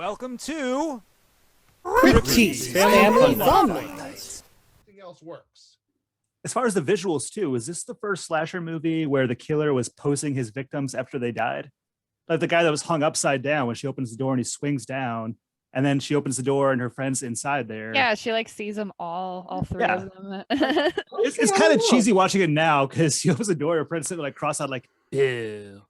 Welcome to Ricky's Family Fun Night. Everything else works. As far as the visuals too, is this the first slasher movie where the killer was posing his victims after they died? Like the guy that was hung upside down when she opens the door and he swings down, and then she opens the door and her friend's inside there. Yeah, she like sees them all three Yeah. of them. It's kind of cheesy watching it now because she opens the door, her friend's sitting like cross-eyed, like, ew.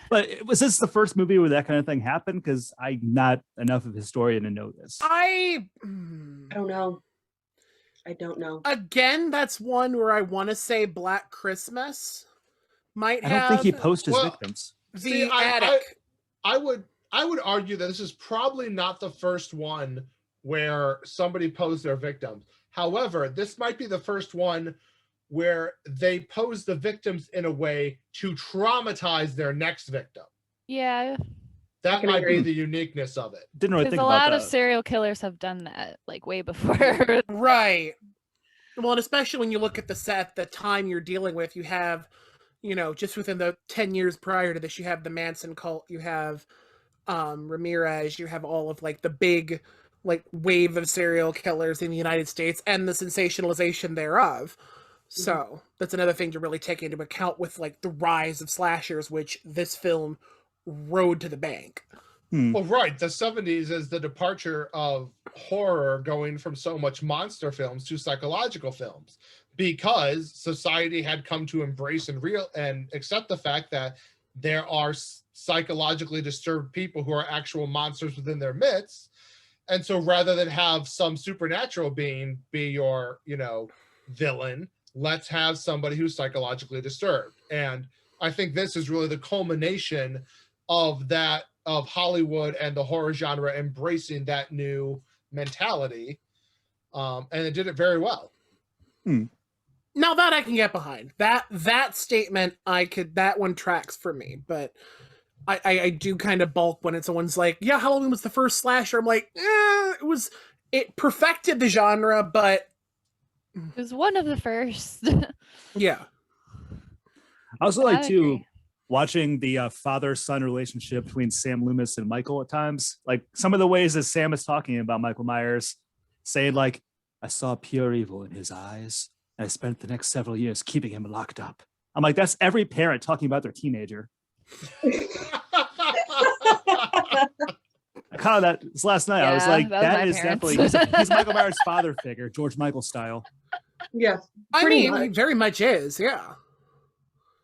But was this the first movie where that kind of thing happened? Because I'm not enough of a historian to know this. I don't know. I don't know. Again, that's one where I want to say Black Christmas might I have. don't think he posed his victims. The attic. I would argue that this is probably not the first one where somebody posed their victims. However, this might be the first one where they pose the victims in a way to traumatize their next victim. Yeah. That might be the uniqueness of it. Didn't really Because think a about lot that. of serial killers have done that, like way before. Right. Well, and especially when you look at the time you're dealing with, you have, just within the 10 years prior to this, you have the Manson cult, you have Ramirez, you have all of like the big like wave of serial killers in the United States and the sensationalization thereof. So that's another thing to really take into account with like the rise of slashers, which this film rode to the bank. Well, right. The 70s is the departure of horror going from so much monster films to psychological films because society had come to embrace and accept the fact that there are psychologically disturbed people who are actual monsters within their midst. And so rather than have some supernatural being be your, villain, let's have somebody who's psychologically disturbed. And I think this is really the culmination of that, of Hollywood and the horror genre embracing that new mentality. And it did it very well. Now that I can get behind. That statement, that one tracks for me. But I do kind of balk when someone's like, yeah, Halloween was the first slasher. I'm like, it perfected the genre, but It was one of the first. yeah. I also like I to agree. watching the father-son relationship between Sam Loomis and Michael at times. Like some of the ways that Sam is talking about Michael Myers, saying like, I saw pure evil in his eyes, and I spent the next several years keeping him locked up. I'm like, that's every parent talking about their teenager. I caught that this last night. I was Yeah, like, that was that my is parents. definitely, he's Michael Myers' father figure, George Michael style. Yes. I pretty mean, much. he very much is, yeah.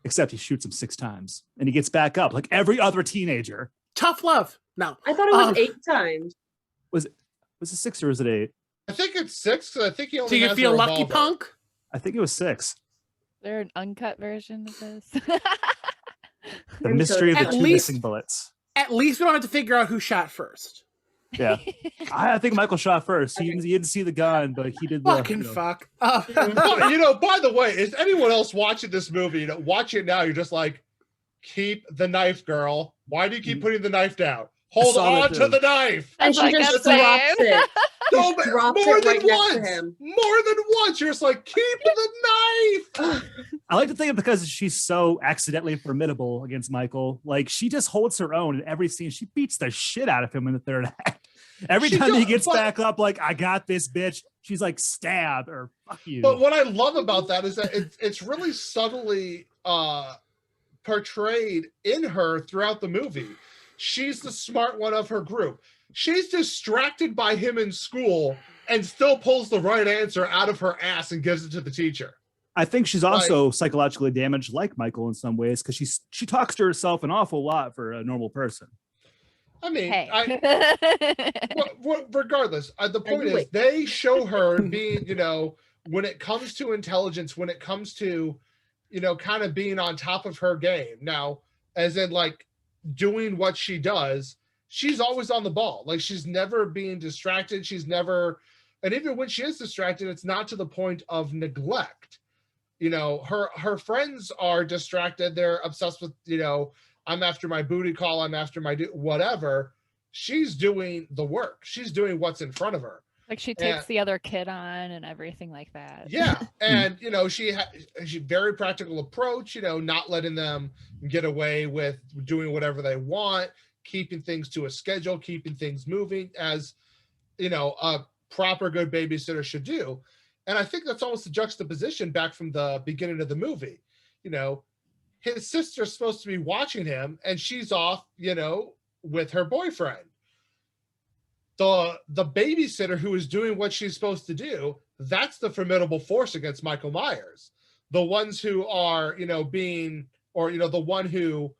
Except he shoots him 6 times and he gets back up like every other teenager. Tough love. No. I thought it was 8 times. Was it 6 or was it 8? I think it's 6 because I think he only Do you has feel a lucky, revolver. punk? I think it was 6. Is there an uncut version of this? The I'm mystery of so the At 2 least- missing bullets. At least we don't have to figure out who shot first. Yeah. I think Michael shot first. He didn't see the gun, but he did the Fucking fuck. But, by the way, is anyone else watching this movie, watch it now, you're just like, keep the knife, girl. Why do you keep putting the knife down? Hold saw that on to too. the knife. And That's she what I just kept saying. drops it. No, Just drops more it than right next to once. him. More than once. You're just like, keep the knife. I like to think of because she's so accidentally formidable against Michael. Like she just holds her own in every scene. She beats the shit out of him in the third act. Every She time he does, gets but- back up, like, I got this bitch. She's like, stab or fuck you. But what I love about that is that it's really subtly portrayed in her throughout the movie. She's the smart one of her group. She's distracted by him in school and still pulls the right answer out of her ass and gives it to the teacher. I think she's also psychologically damaged like Michael in some ways because she talks to herself an awful lot for a normal person. I mean, Hey. regardless, the point is wait. they show her being, when it comes to intelligence, when it comes to, kind of being on top of her game. Now, as in like doing what she does, she's always on the ball. Like she's never being distracted. She's never, and even when she is distracted, it's not to the point of neglect. Her friends are distracted. They're obsessed with, I'm after my booty call. I'm after my whatever. She's doing the work. She's doing what's in front of her. Like she takes the other kid on and everything like that. Yeah. And, she's very practical approach, not letting them get away with doing whatever they want, keeping things to a schedule, keeping things moving as, you know, a proper good babysitter should do. And I think that's almost a juxtaposition back from the beginning of the movie. You know, his sister's supposed to be watching him and she's off, you know, with her boyfriend. The babysitter who is doing what she's supposed to do, that's the formidable force against Michael Myers. The ones who are, you know, being, or, you know, the one who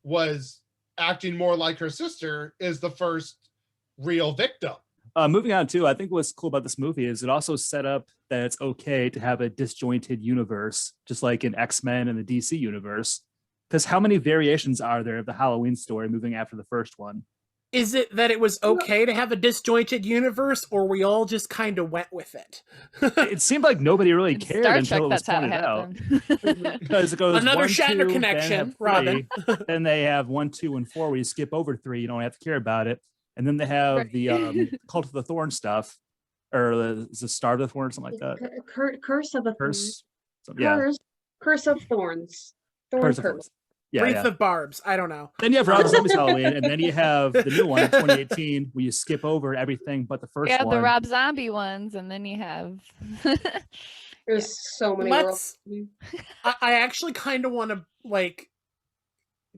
was acting more like her sister is the first real victim. Moving on too, I think what's cool about this movie is it also set up that it's okay to have a disjointed universe, just like in X-Men and the DC universe. Because how many variations are there of the Halloween story moving after the first one? Is it that it was okay to have a disjointed universe, or we all just kind of went with it? It seemed like nobody really In cared Star until Trek, it was that's how it pointed out. happened. Because it goes Another 1, Shatner 2, connection, then have 3, Robin. then they have 1, 2, and 4 where you skip over 3. You don't have to care about it. And then they have Right. the Cult of the Thorn stuff, or is it Star of the Thorn, something like that. Curse of the Curse. Yeah. Curse of Thorns. Curse of Thorns. Yeah, Wreath yeah. of Barbs. I don't know. Then you have Rob Zombie's Halloween, and then you have the new one in 2018 where you skip over everything but the first You have one. the Rob Zombie ones, and then you have. There's so many Let's- worlds. I actually kind of want to like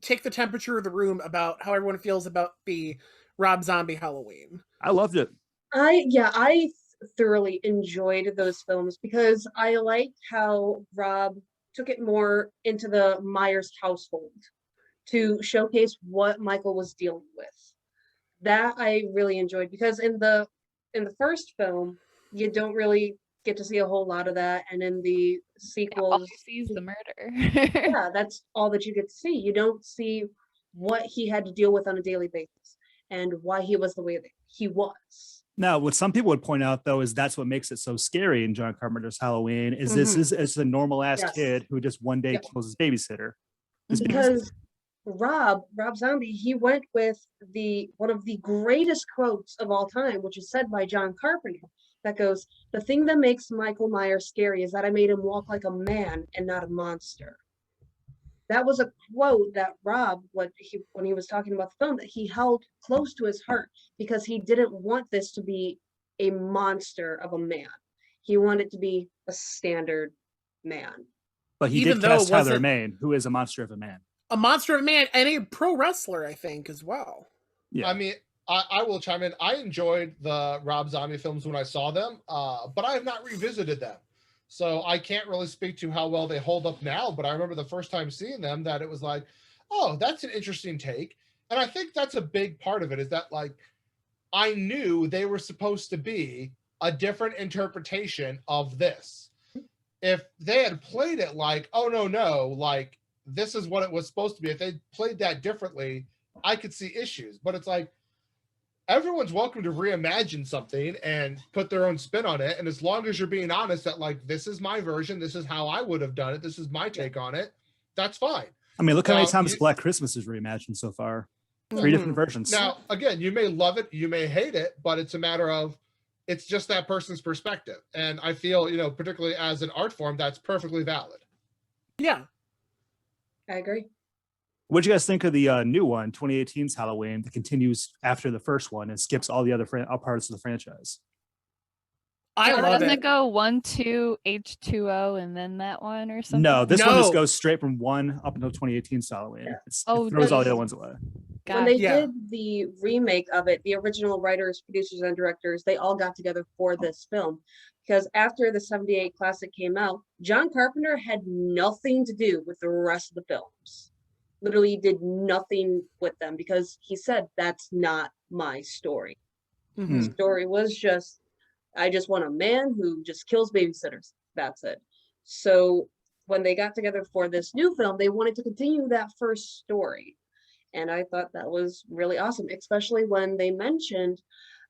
take the temperature of the room about how everyone feels about the Rob Zombie Halloween. I loved it. I thoroughly enjoyed those films because I liked how Rob took it more into the Myers household to showcase what Michael was dealing with. That I really enjoyed because in the first film, you don't really get to see a whole lot of that, and in the All sequels, you see is the murder. yeah, that's all that you get to see. You don't see what he had to deal with on a daily basis and why he was the way that he was. Now, what some people would point out, though, is that's what makes it so scary in John Carpenter's Halloween. Is this is a normal ass Yes. kid who just one day Yep. kills his babysitter? His Because Rob Zombie, he went with one of the greatest quotes of all time, which is said by John Carpenter, that goes, "The thing that makes Michael Myers scary is that I made him walk like a man and not a monster." That was a quote that Rob, when he was talking about the film, that he held close to his heart because he didn't want this to be a monster of a man. He wanted it to be a standard man. But he Even did though it cast Tyler wasn't- Mane, who is a monster of a man. A monster of a man and a pro wrestler, I think, as well. Yeah. I mean, I will chime in. I enjoyed the Rob Zombie films when I saw them, but I have not revisited them. So I can't really speak to how well they hold up now, but I remember the first time seeing them that it was like, oh, that's an interesting take. And I think that's a big part of it is that, like, I knew they were supposed to be a different interpretation of this. If they had played it like, oh, no, like, this is what it was supposed to be, if they played that differently, I could see issues. But it's like, everyone's welcome to reimagine something and put their own spin on it. And as long as you're being honest that, like, this is my version, this is how I would have done it, this is my take on it, that's fine. I mean, look how many Now, times Black Christmas is reimagined so far. 3 different versions. Now, again, you may love it, you may hate it, but it's a matter of, it's just that person's perspective. And I feel, you know, particularly as an art form, that's perfectly valid. Yeah. I agree. What'd you guys think of the new one, 2018's Halloween, that continues after the first one and skips all the other all parts of the franchise? I love Doesn't it. it go 1, 2, H2O, and then that one or something? No, this one just No. goes straight from 1 up until 2018's Halloween. Yeah. Oh, It throws all the does- other ones away. When they Yeah. did the remake of it, the original writers, producers, and directors, they all got together for this film. Because after the 78 classic came out, John Carpenter had nothing to do with the rest of the films. Literally did nothing with them because he said, that's not my story. Mhm. The story was just, I just want a man who just kills babysitters. That's it. So when they got together for this new film, they wanted to continue that first story. And I thought that was really awesome, especially when they mentioned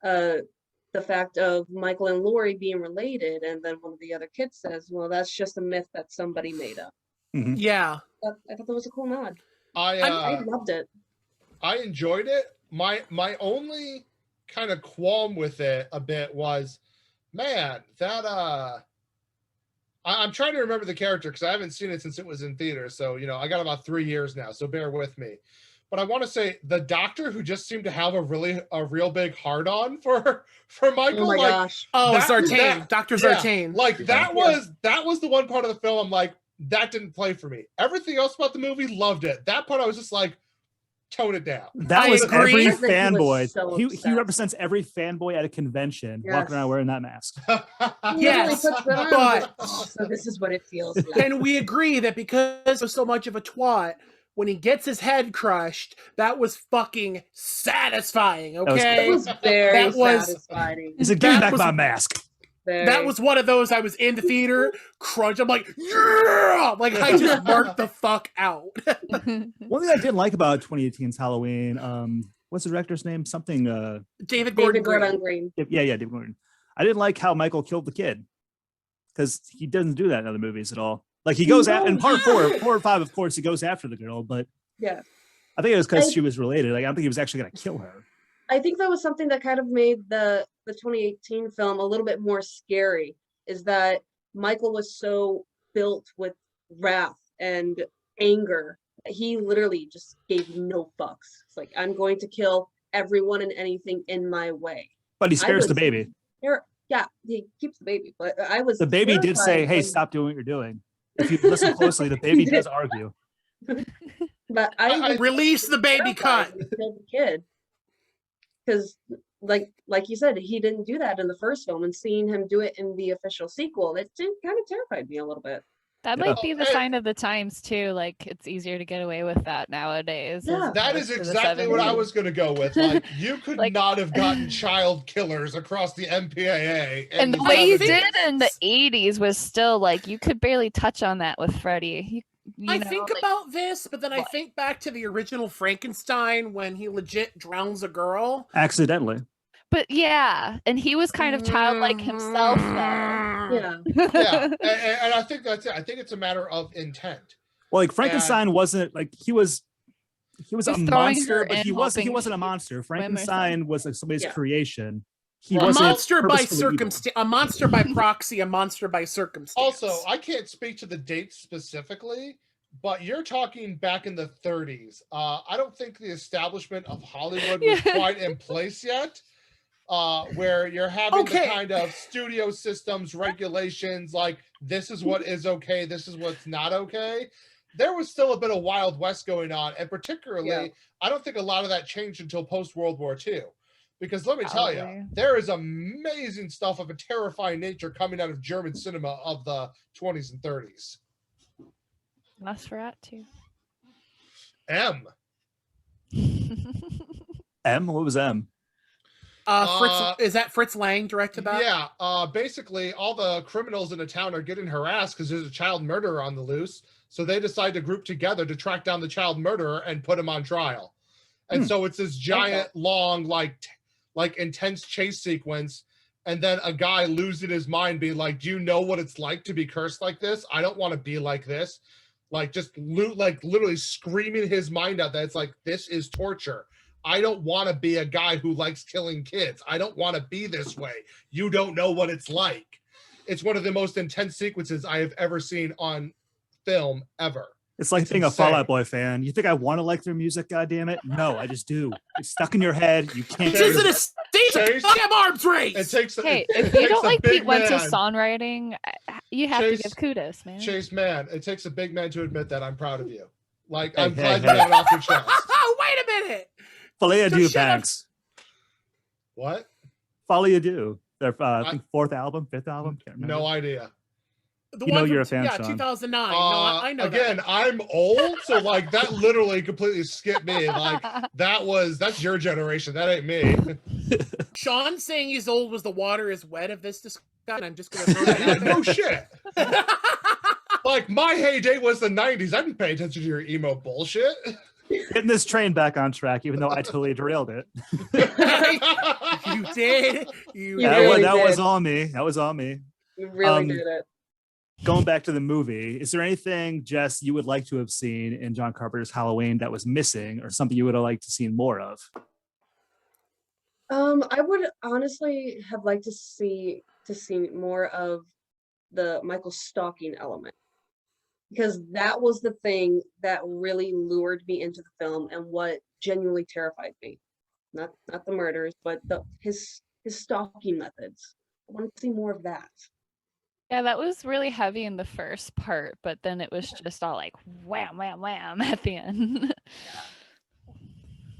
the fact of Michael and Laurie being related. And then one of the other kids says, well, that's just a myth that somebody made up. Yeah. I thought that was a cool nod. I I loved it. I enjoyed it. My only kind of qualm with it a bit was, man, that I'm trying to remember the character because I haven't seen it since it was in theaters. So, you know, I got about 3 years now, so bear with me. but I want to say the doctor who just seemed to have a real big hard on for Michael. Oh my like gosh. Oh, that- Zartane, Dr. yeah, Zartane. like Yeah. that was the one part of the film I'm like, that didn't play for me. Everything else about the movie, loved it. That part I was just like, tone it down. That I was agree. every I bet he was fanboy. so He upset. represents every fanboy at a convention walking around Yes. wearing that mask. He literally Yes, puts that on. but- Oh, so this is what it feels like. And we agree that because of so much of a twat, when he gets his head crushed, that was fucking satisfying, was okay? It was very That was- satisfying. He said, "Give me That back was- my mask." That was one of those I was in the theater, crunch. I'm like, yeah! Like, I just marked the fuck out. One thing I didn't like about 2018's Halloween, what's the director's name? Something. David Gordon David Gordon Green. Green. Yeah, David Gordon. I didn't like how Michael killed the kid because he doesn't do that in other movies at all. Like he goes out in part 4 or 5, of course, he goes after the girl, but Yeah. I think it was because I- she was related. Like I don't think he was actually going to kill her. I think that was something that kind of made the 2018 film a little bit more scary, is that Michael was so built with wrath and anger. He literally just gave no fucks. It's like, I'm going to kill everyone and anything in my way. But he I spares the was- baby. Yeah, he keeps the baby, but I was The baby did say, terrified "Hey, when- stop doing what you're doing." If you listen closely, the baby did. does argue. But I was Release the baby cut. terrified when he killed the kid. Because like you said, he didn't do that in the first film, and seeing him do it in the official sequel, it kind of terrified me a little bit. That Yeah. might be the Hey. sign of the times too. Like it's easier to get away with that nowadays. Yeah. That is opposed to the exactly what I 70s. was going to go with. Like, you could Like- not have gotten child killers across the MPAA. in And the way you 70s. did it in the 80s was still like you could barely touch on that with Freddy. You I know, think like- about this, but then I What? think back to the original Frankenstein when he legit drowns a girl. Accidentally. But yeah, and he was kind of childlike himself though. Yeah. Yeah, and I think that's it. I think it's a matter of intent. Well, like Frankenstein wasn't like he was a He's throwing monster, her but he in, wasn't hoping a she monster. swim or Frankenstein was like somebody's Yeah. creation. He Right. A wasn't monster by purposefully evil. circumstance, a monster by proxy, a monster by circumstance. Also, I can't speak to the dates specifically, but you're talking back in the 30s. I don't think the establishment of Hollywood was Yeah. quite in place yet. Where you're having the Okay. kind of studio systems, regulations, like this is what is okay, this is what's not okay. There was still a bit of Wild West going on, and particularly, Yeah. I don't think a lot of that changed until post World War II. Because let me tell you, Probably. there is amazing stuff of a terrifying nature coming out of German cinema of the 20s and 30s. Nosferatu. M. M? What was M? Fritz, is that Fritz Lang directed that? Yeah, basically all the criminals in a town are getting harassed because there's a child murderer on the loose. So they decide to group together to track down the child murderer and put him on trial. And so it's this giant, long, like intense chase sequence. And then a guy losing his mind being like, do you know what it's like to be cursed like this? I don't want to be like this. Like just literally screaming his mind out that it's like, this is torture. I don't want to be a guy who likes killing kids. I don't want to be this way. You don't know what it's like. It's one of the most intense sequences I have ever seen on film ever. It's like It's being a insane. Fall Out Boy fan. You think I want to like their music? God damn it! No, I just do. It's stuck in your head. You can't. This get isn't rid a of it. stage damn arms race. It takes Hey, it if you takes don't a like big Pete Wentz's man. songwriting, you have Chase- to give kudos, man. Chase, man, it takes a big man to admit that. I'm proud of you. Like, Hey, I'm hey, glad hey. you got it off your chest. Wait a minute. Follow you So do, shut up. Banks. What? Follow you do. Their I think 4th album, 5th album. Can't remember. No idea. The You know one you're from, a fan, yeah, Sean. 2009. No, I know Again, I'm old, so like that literally completely skipped me. Like that's your generation. That ain't me. that. Sean saying he's old was the water is wet of this discussion. I'm just going to throw that out No shit. Like my heyday was the 90s. I didn't pay attention to your emo bullshit. Getting this train back on track, even though I totally derailed it. You did. You You That, did. really that was did. on me. That was on me. You really Um, did it. Going back to the movie, is there anything, Jess, you would like to have seen in John Carpenter's Halloween that was missing, or something you would have liked to seen more of? I would honestly have liked to see more of the Michael stalking element. because that was the thing that really lured me into the film and what genuinely terrified me. Not the murders, but his stalking methods. I want to see more of that. Yeah, that was really heavy in the first part, but then it was just all like wham, wham, wham at the end.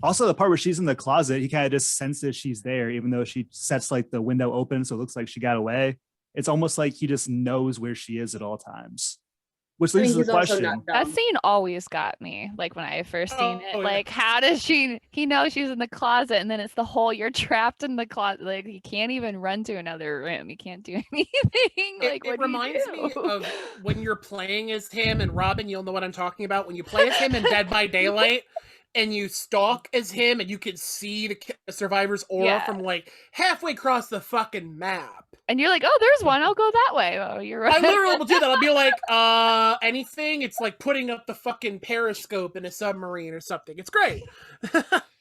Also, the part where she's in the closet, he kind of just senses she's there, even though she sets like the window open, so it looks like she got away. It's almost like he just knows where she is at all times. Which I mean, leads to he's the also question. not That dumb. scene always got me. Like when I first seen it, Oh, yeah. like how does he knows she's in the closet, and then it's the whole you're trapped in the closet. Like you can't even run to another room. You can't do anything. Like It what do you reminds do? me of when you're playing as him, and Robin, you'll know what I'm talking about. When you play as him in Dead by Daylight, and you stalk as him, and you can see the survivor's aura Yeah. from like halfway across the fucking map. And you're like, oh, there's one. I'll go that way. Oh, you're right. I literally will do that. I'll be like, anything. It's like putting up the fucking periscope in a submarine or something. It's great.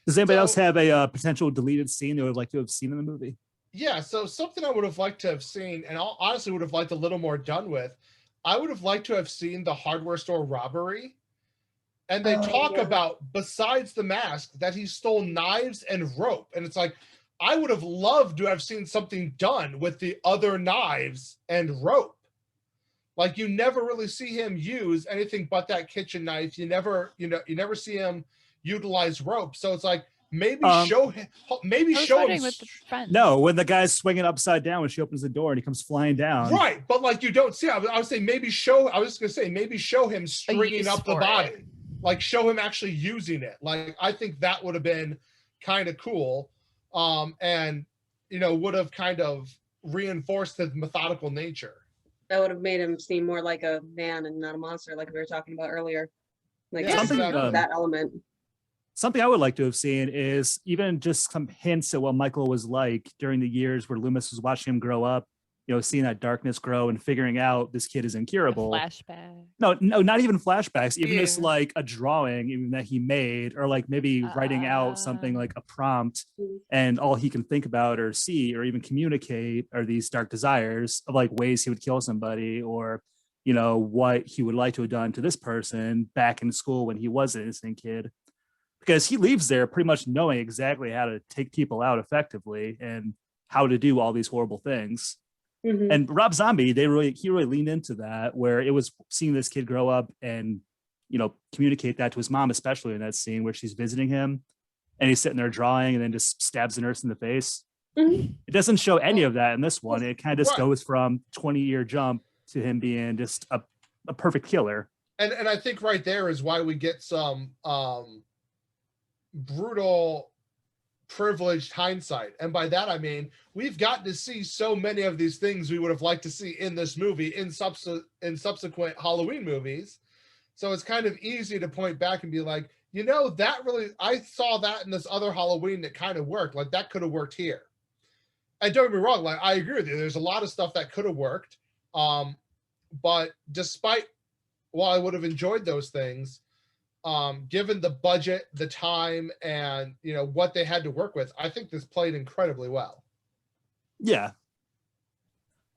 Does anybody else So- have a potential deleted scene they would like to have seen in the movie? Yeah, so something I would have liked to have seen, and I honestly would have liked a little more done with, I would have liked to have seen the hardware store robbery. And they Oh, talk yeah. about, besides the mask, that he stole knives and rope. And it's like, I would have loved to have seen something done with the other knives and rope. Like you never really see him use anything but that kitchen knife. You never see him utilize rope. So it's like, maybe show him, maybe I was show him. wondering with the friends. No, when the guy's swinging upside down when she opens the door and he comes flying down. Right, but like you don't see. I was saying maybe show. I was just gonna say maybe show him stringing use up the for body, it. like show him actually using it. Like I think that would have been kind of cool, and would have kind of reinforced his methodical nature. That would have made him seem more like a man and not a monster, like we were talking about earlier. Like Yeah, Something, exactly. that element. Something I would like to have seen is even just some hints at what Michael was like during the years where Loomis was watching him grow up, seeing that darkness grow and figuring out this kid is A incurable. flashback. No, not even flashbacks, even just Yeah. like a drawing even that he made, or like maybe writing out something like a prompt, and all he can think about or see or even communicate are these dark desires of like ways he would kill somebody, or what he would like to have done to this person back in school when he was an innocent kid. Because he leaves there pretty much knowing exactly how to take people out effectively and how to do all these horrible things. Mhm. And Rob Zombie, he really leaned into that, where it was seeing this kid grow up and communicate that to his mom, especially in that scene where she's visiting him and he's sitting there drawing and then just stabs the nurse in the face. Mhm. It doesn't show any of that in this one. It kind of just Right. goes from 20-year jump to him being just a perfect killer. And I think right there is why we get some brutal privileged hindsight, and by that I mean we've gotten to see so many of these things we would have liked to see in this movie in subsequent Halloween movies. So it's kind of easy to point back and be like, that really, I saw that in this other Halloween that kind of worked. Like that could have worked here. And don't get me wrong, like I agree with you. There's a lot of stuff that could have worked. But despite, while I would have enjoyed those things, given the budget, the time, and what they had to work with, I think this played incredibly well. Yeah.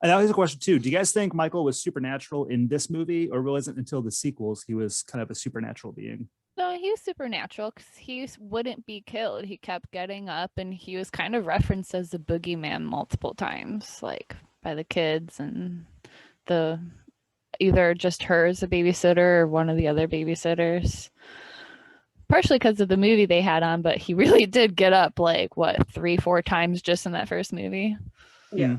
And that was a question too. Do you guys think Michael was supernatural in this movie, or wasn't until the sequels he was kind of a supernatural being? No, he was supernatural because he wouldn't be killed. He kept getting up, and he was kind of referenced as the boogeyman multiple times, like by the kids and the either just her as a babysitter or one of the other babysitters. Partially because of the movie they had on, but he really did get up like what 3-4 times just in that first movie. Yeah.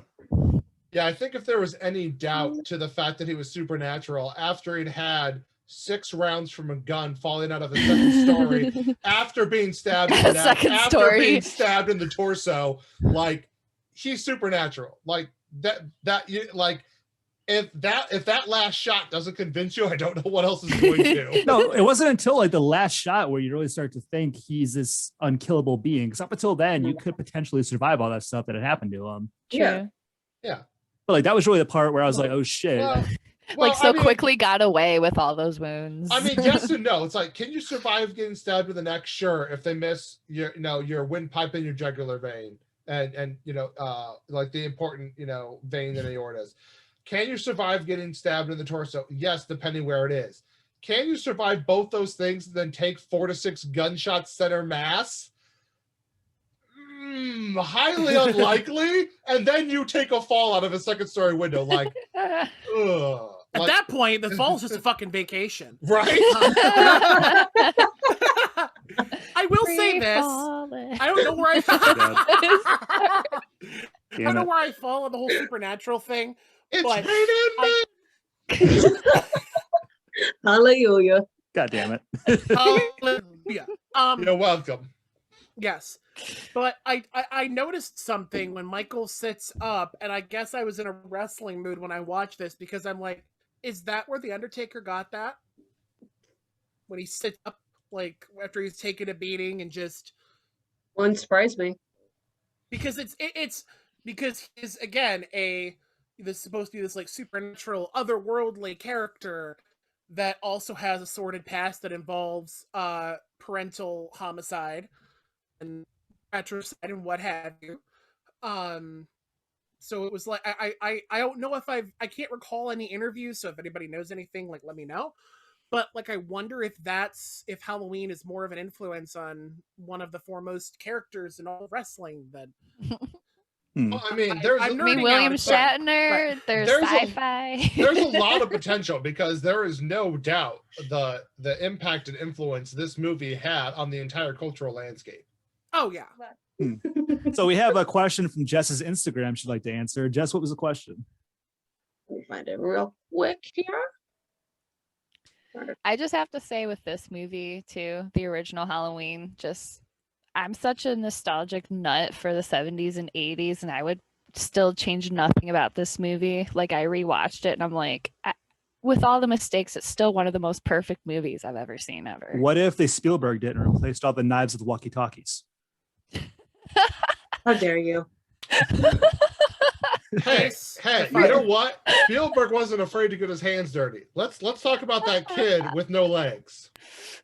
Yeah, I think if there was any doubt to the fact that he was supernatural, after he'd had 6 rounds from a gun falling out of a second story, after being stabbed in the neck, Second after story. being stabbed in the torso, like he's supernatural. Like if that last shot doesn't convince you, I don't know what else is going to. No, it wasn't until like the last shot where you really start to think he's this unkillable being. Because up until then, you could potentially survive all that stuff that had happened to him. Yeah. True. But like that was really the part where I was like, oh shit. Well, Like so I mean, quickly got away with all those wounds. I mean, yes and no. It's like, can you survive getting stabbed in the neck? Sure, if they miss your windpipe in your jugular vein and like the important vein in the aortas. Can you survive getting stabbed in the torso? Yes, depending where it is. Can you survive both those things and then take 4 to 6 gunshots center mass? Highly unlikely. And then you take a fall out of a 2nd-story window. Like, ugh. At that point, the fall's just a fucking vacation. Right? I will say this. I don't know where I I don't know where I fall on the whole supernatural thing. It's But raining men. Hallelujah. God damn it. Hallelujah. You're welcome. Yes. But I noticed something when Michael sits up, and I guess I was in a wrestling mood when I watched this, because I'm like, is that where the Undertaker got that? When he sits up, like, after he's taken a beating and just... Wouldn't surprise me. Because it's because he's, again, this is supposed to be this, like, supernatural, otherworldly character that also has a sordid past that involves parental homicide and patricide and what have you. So it was like, I don't know if I can't recall any interviews, so if anybody knows anything, like, let me know. But, like, I wonder if Halloween is more of an influence on one of the foremost characters in all of wrestling than... Well, I mean, there's William Shatner. There's sci-fi. There's a lot of potential, because there is no doubt the impact and influence this movie had on the entire cultural landscape. Oh, yeah. So we have a question from Jess's Instagram she'd like to answer. Jess, what was the question? Let me find it real quick here. I just have to say, with this movie too, the original Halloween, I'm such a nostalgic nut for the 70s and 80s, and I would still change nothing about this movie. Like, I rewatched it and I'm like, with all the mistakes, it's still one of the most perfect movies I've ever seen ever. What if they Spielberged it and replaced all the knives with walkie-talkies? How dare you? Hey, you know what? Spielberg wasn't afraid to get his hands dirty. Let's talk about that kid with no legs.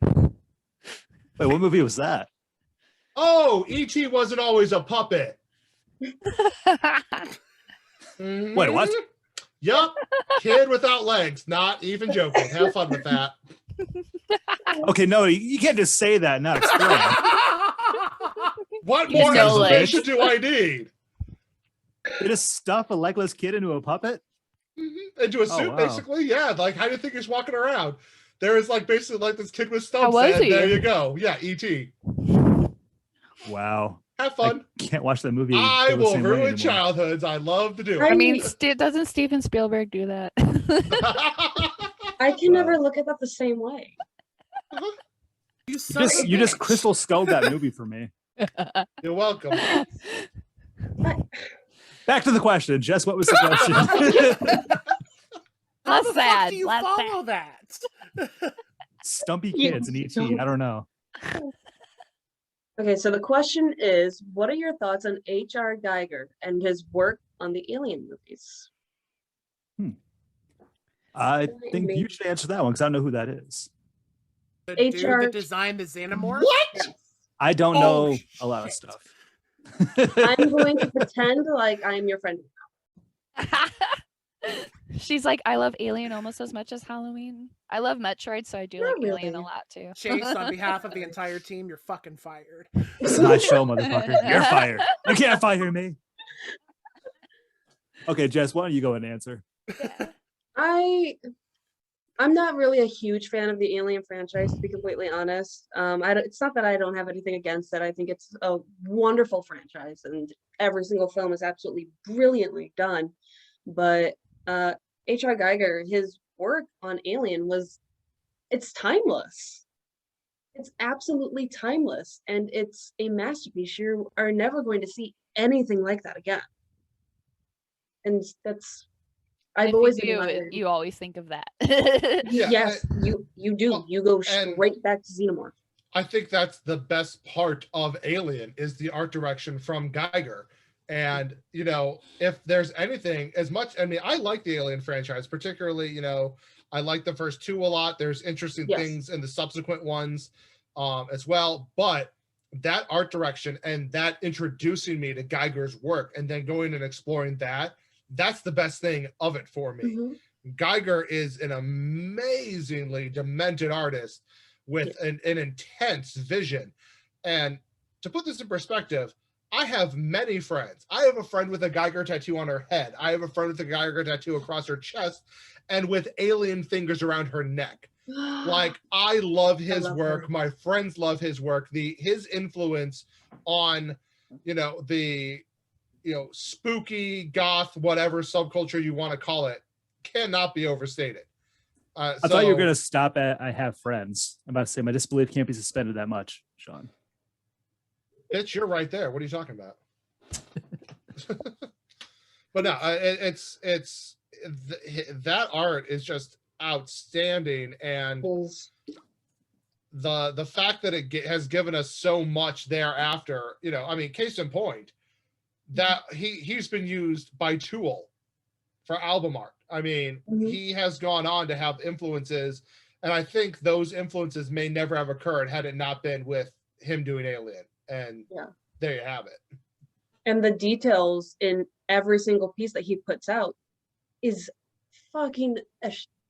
Wait, what movie was that? Oh, E.T. wasn't always a puppet. Wait, what? Yup. Kid without legs. Not even joking. Have fun with that. Okay, no, you can't just say that and not explain. What more explanation do I need? They just stuff a legless kid into a puppet? Into a suit, basically. Yeah, like, how do you think he's walking around? There is, like, basically, like, this kid with stumps. There you go. Yeah, E.T. Wow. Have fun. I can't watch that movie. I will ruin childhoods. I love to do it. I mean, doesn't Steven Spielberg do that? I can never look at that the same way. You just crystal skulled that movie for me. You're welcome. Back to the question. Jess, what was the question? How the fuck do you follow that? Stumpy kids in E.T. I don't know. Okay, so the question is, what are your thoughts on H.R. Geiger and his work on the Alien movies? I think you should answer that one, because I don't know who that is. The dude that designed the Xenomorph? What? I don't know a lot of stuff. I'm going to pretend like I'm your friend. She's like, I love Alien almost as much as Halloween. I love Metroid, so I do like Alien a lot too. Chase, on behalf of the entire team, you're fucking fired. It's not show, motherfucker. You're fired. You can't fire me. Okay, Jess, why don't you go and answer? I'm not really a huge fan of the Alien franchise, to be completely honest. It's not that I don't have anything against it. I think it's a wonderful franchise, and every single film is absolutely brilliantly done. But H.R. Geiger, his work on Alien it's timeless. It's absolutely timeless, and it's a masterpiece. You are never going to see anything like that again. And I've always admired. You always think of that. Yes, you do. Well, you go straight back to Xenomorph. I think that's the best part of Alien is the art direction from Geiger. And, you know, if there's anything I like the Alien franchise, particularly, I like the first two a lot. There's interesting things in the subsequent ones as well. But that art direction and that introducing me to Geiger's work and then going and exploring that That's the best thing of it for me. Mhm. Geiger is an amazingly demented artist with an intense vision. And to put this in perspective, I have many friends. I have a friend with a Geiger tattoo on her head. I have a friend with a Geiger tattoo across her chest and with alien fingers around her neck. Like, I love his love work. her. My friends love his work. His influence on, the spooky, goth, whatever subculture you want to call it, cannot be overstated. I thought you were going to stop at I have friends. I'm about to say my disbelief can't be suspended that much, Sean. Bitch, you're right there. What are you talking about? But no, that art is just outstanding, and the fact that it has given us so much thereafter, case in point, that he's been used by Tool for album art. He has gone on to have influences, and I think those influences may never have occurred had it not been with him doing Alien. And there you have it. And the details in every single piece that he puts out is fucking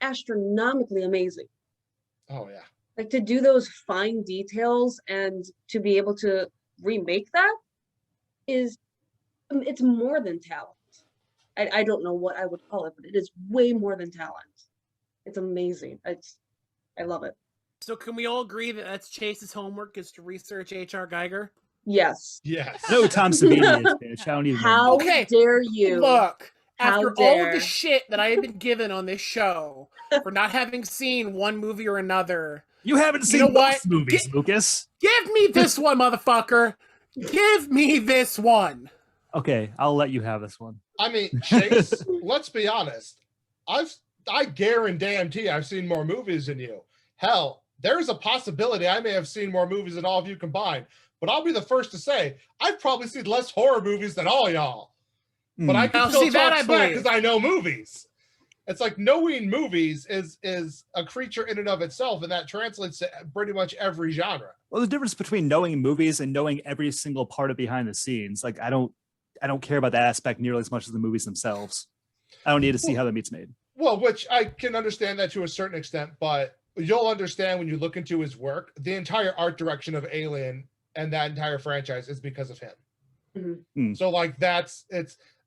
astronomically amazing. Oh yeah. Like, to do those fine details and to be able to remake that it's more than talent. I don't know what I would call it, but it is way more than talent. It's amazing. I love it. So can we all agree that that's Chase's homework, is to research H.R. Geiger? Yes. Yes. No, Tom Savini is, bitch. I don't even How Okay, dare you? Look, How after all of dare. the shit that I have been given on this show for not having seen one movie or another, You haven't seen know what? most movies, Lucas. give me this one, motherfucker. Give me this one. Okay, I'll let you have this one. Chase, let's be honest. I guarantee I've seen more movies than you. Hell, there's a possibility I may have seen more movies than all of you combined. But I'll be the first to say I've probably seen less horror movies than all y'all. But I can still talk smack because I know movies. It's like knowing movies is a creature in and of itself, and that translates to pretty much every genre. Well, the difference between knowing movies and knowing every single part of behind the scenes, like I don't care about that aspect nearly as much as the movies themselves. I don't need to see how the meat's made. Well, which I can understand that to a certain extent, but you'll understand when you look into his work, the entire art direction of Alien and that entire franchise is because of him. Mm-hmm. So like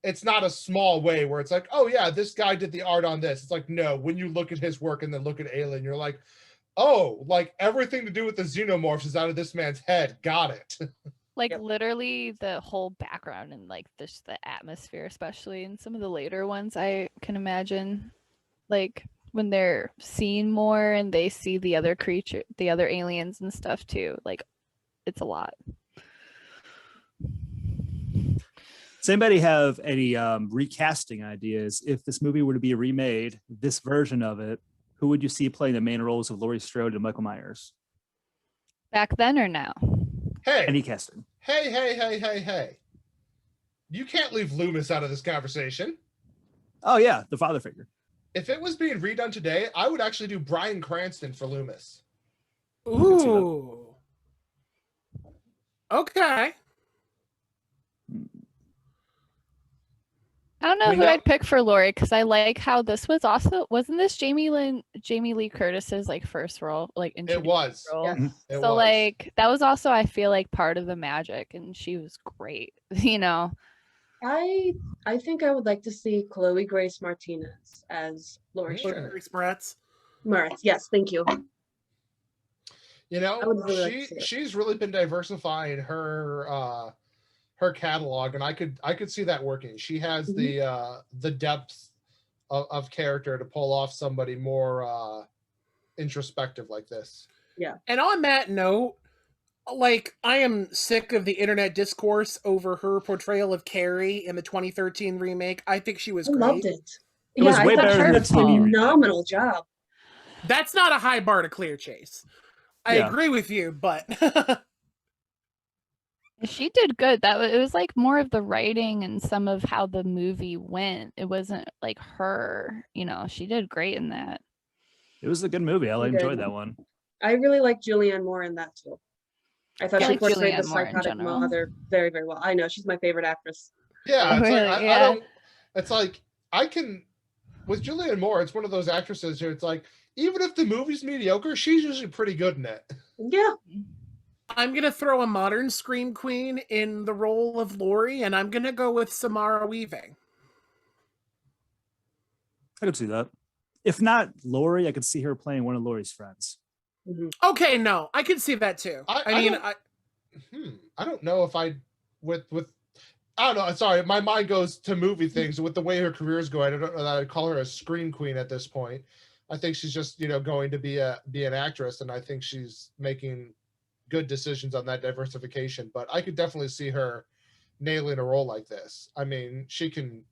it's not a small way where it's like, oh yeah, this guy did the art on this. It's like, no, when you look at his work and then look at Alien, you're like, oh, like everything to do with the xenomorphs is out of this man's head. Got it. Like literally the whole background and like the atmosphere, especially in some of the later ones, I can imagine, like when they're seeing more and they see the other creature, the other aliens and stuff too. Like it's a lot. Does anybody have any recasting ideas? If this movie were to be remade, this version of it, who would you see playing the main roles of Laurie Strode and Michael Myers? Back then or now? Hey. Any casting. Hey. You can't leave Loomis out of this conversation. Oh, yeah, the father figure. If it was being redone today, I would actually do Bryan Cranston for Loomis. Ooh. Okay. I don't know who I'd pick for Laurie, because I like how this was also, wasn't this Jamie Lee Curtis's like first role, like it was role? Yes. It So was. like that was also, I feel like, part of the magic, and she was great. I think I would like to see Chloe Grace Martinez as Laurie Strode. Moretz, yes, thank you. I would really like to see it. She's really been diversifying her catalog, and I could see that working. She has the depth of character to pull off somebody more introspective like this. Yeah. And on that note, like, I am sick of the internet discourse over her portrayal of Carrie in the 2013 remake. I think she was great. I loved it. It was way better than the TV remake. Phenomenal job. That's not a high bar to clear, Chase. I agree with you, but she did good. It was like more of the writing and some of how the movie went. It wasn't like her, she did great in that. It was a good movie. I enjoyed that one. I really like Julianne Moore in that too. I thought she portrayed the psychotic mother very, very well. I know, she's my favorite actress. Yeah, it's really, like, It's like I can with Julianne Moore. It's one of those actresses who it's like even if the movie's mediocre, she's usually pretty good in it. Yeah. I'm gonna throw a modern scream queen in the role of Laurie, and I'm gonna go with Samara Weaving. I could see that. If not Lori, I could see her playing one of Lori's friends. Okay, no, I can see that too. I don't know if I with I don't know. Sorry, my mind goes to movie things with the way her career is going. I don't know that I'd call her a screen queen at this point. I think she's just going to be an actress, and I think she's making good decisions on that diversification. But I could definitely see her nailing a role like this. I mean, she can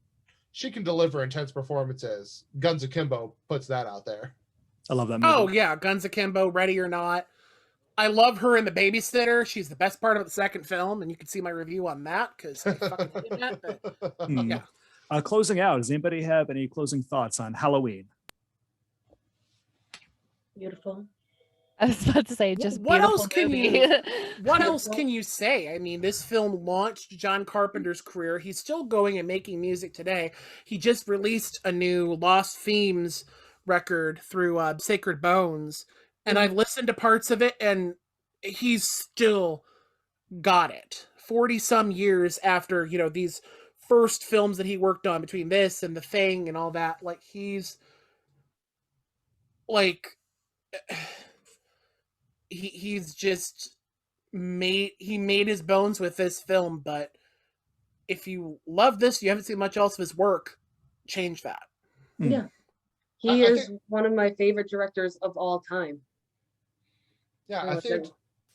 deliver intense performances. Guns Akimbo puts that out there. I love that movie. Oh yeah, Guns Akimbo, Ready or Not. I love her in The Babysitter. She's the best part of the second film, and you can see my review on that because I fucking did that. But, yeah. Closing out, does anybody have any closing thoughts on Halloween? Beautiful. I was about to say, just what beautiful else can movie. what else can you say? I mean, this film launched John Carpenter's career. He's still going and making music today. He just released a new Lost Themes record through Sacred Bones, and I've listened to parts of it, and he's still got it. 40 some years after these first films that he worked on, between this and The Thing and all that, like he's like. He's just made his bones with this film. But if you love this, you haven't seen much else of his work, change that. Yeah. He is one of my favorite directors of all time. Yeah,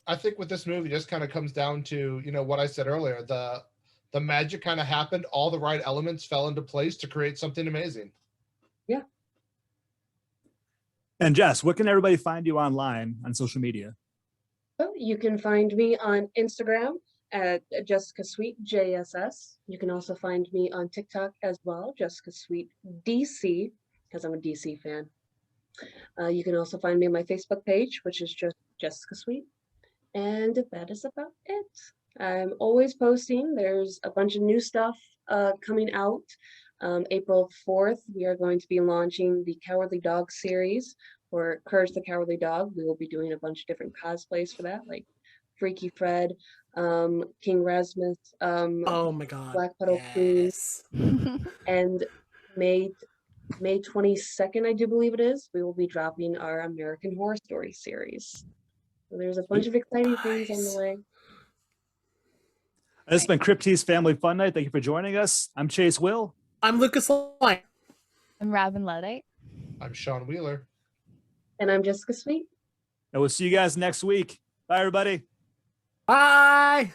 I think with this movie just kind of comes down to, what I said earlier, the magic kind of happened, all the right elements fell into place to create something amazing. Yeah. And Jess, what can everybody find you online on social media? So you can find me on Instagram at Jessica Sweet JSS. You can also find me on TikTok as well, Jessica Sweet DC, because I'm a DC fan. You can also find me on my Facebook page, which is just Jessica Sweet. And that is about it. I'm always posting. There's a bunch of new stuff coming out. April 4th, we are going to be launching the Cowardly Dog series for Courage the Cowardly Dog. We will be doing a bunch of different cosplays for that, like Freaky Fred, King Rasmus, oh my god, Black Puddle Queen, and May 22nd, I do believe it is, we will be dropping our American Horror Story series. So there's a bunch of exciting things on the way. This has been Crypt's Family Fun Night. Thank you for joining us. I'm Chase Will. I'm Lucas Lyon. I'm Robin Luddite. I'm Sean Wheeler. And I'm Jessica Sweet. And we'll see you guys next week. Bye, everybody. Bye.